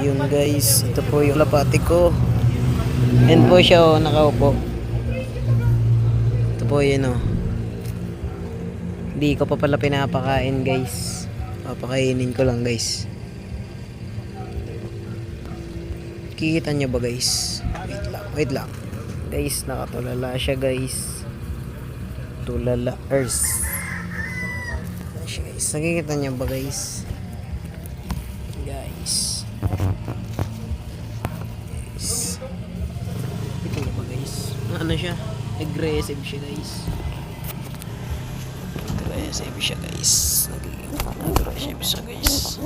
yun guys, ito po yung kalapati ko. Yan po siya oh, nakaupo. Ito po yun oh. Hindi ko pa pala pinapakain guys. Papakainin ko lang guys. Kikita nyo ba guys? Wait lang. Guys, nakatulala siya guys. Tulala earth. Guys, nakikita nyo ba guys? Guys. Ito na ba guys? Ano siya? Aggressive siya guys. Aggressive siya guys. Aggressive siya guys.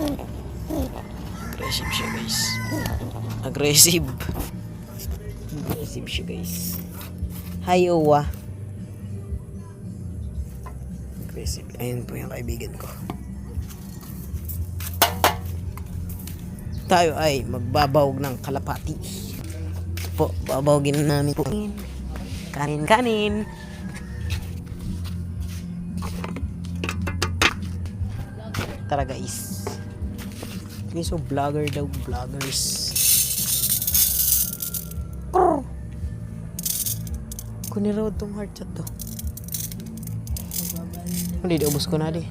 Aggressive siya guys. Aggressive. Aggressive siya guys. Hi Owa. Aggressive. Ayun po yung kaibigan ko. Tayo ay magbabawag ng kalapati. Po, babawagin namin po. Kanin. Tara guys. So vlogger daw, vloggers. Kunin raw itong heart chat to. Hindi, ubos ko na di.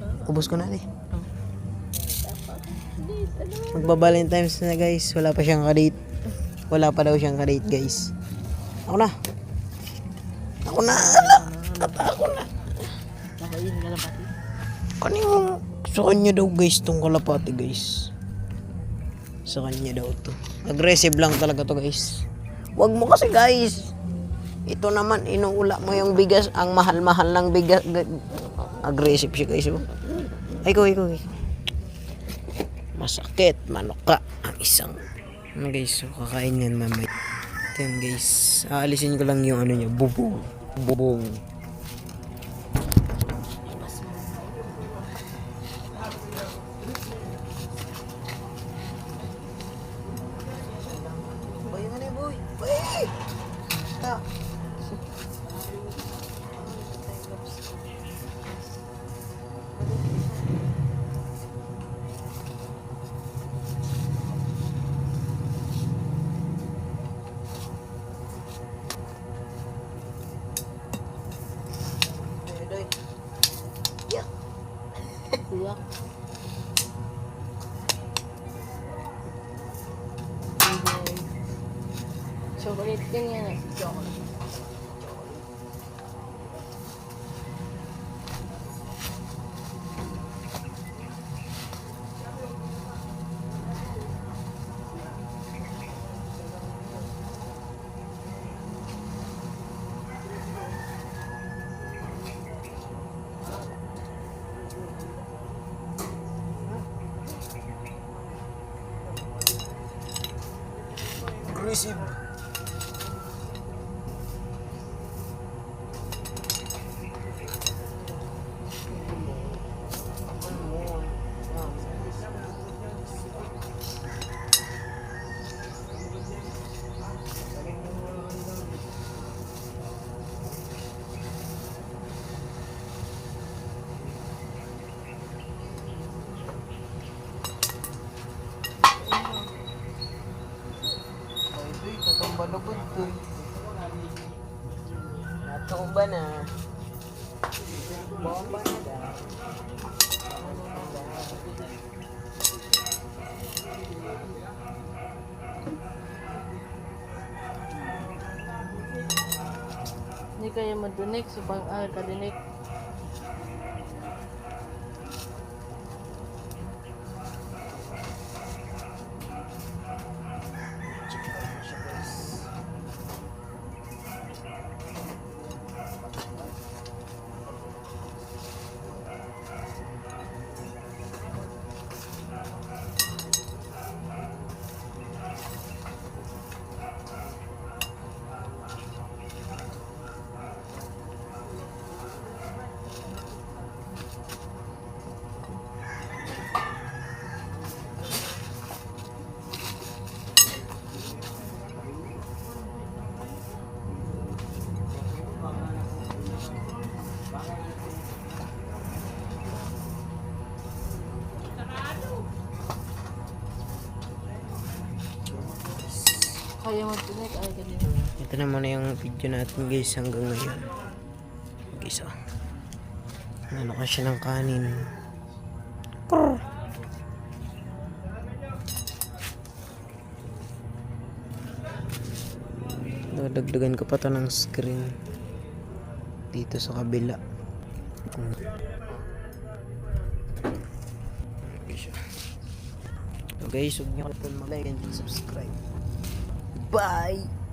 Magba-Valentine's na guys. Wala pa siyang kadate. Wala pa daw siyang kadate guys. Ako na. Kanino sa kanya daw guys tong kalapati guys. Sa kanya daw to. Aggressive lang talaga to guys. Wag mo kasi guys. Ito naman inuula mo yung bigas. Ang mahal-mahal ng bigas. Aggressive siya guys. Oh. Ay ko. Masakit. Manok ka. Ang isang. Guys, so kakain yan mamay. Ito yan guys. Aalisin ko lang yung ano niya. Bubong. Kuya. Chocolate din yan eh. Chocolate. Aggressive. Balubod to. Natumba na. Bomba na daw. Hindi kaya madunik. Subang kadinik. Kaya mag-connect ay ka din. Ito na muna yung video natin guys hanggang ngayon. Guys, oh. Ano ka siya ng kanin. Krrr. Dadagdagan ko pa to ng screen dito sa kabila. Okay siya. So guys, huwag niyo kalimutan mag-like and subscribe. Bye!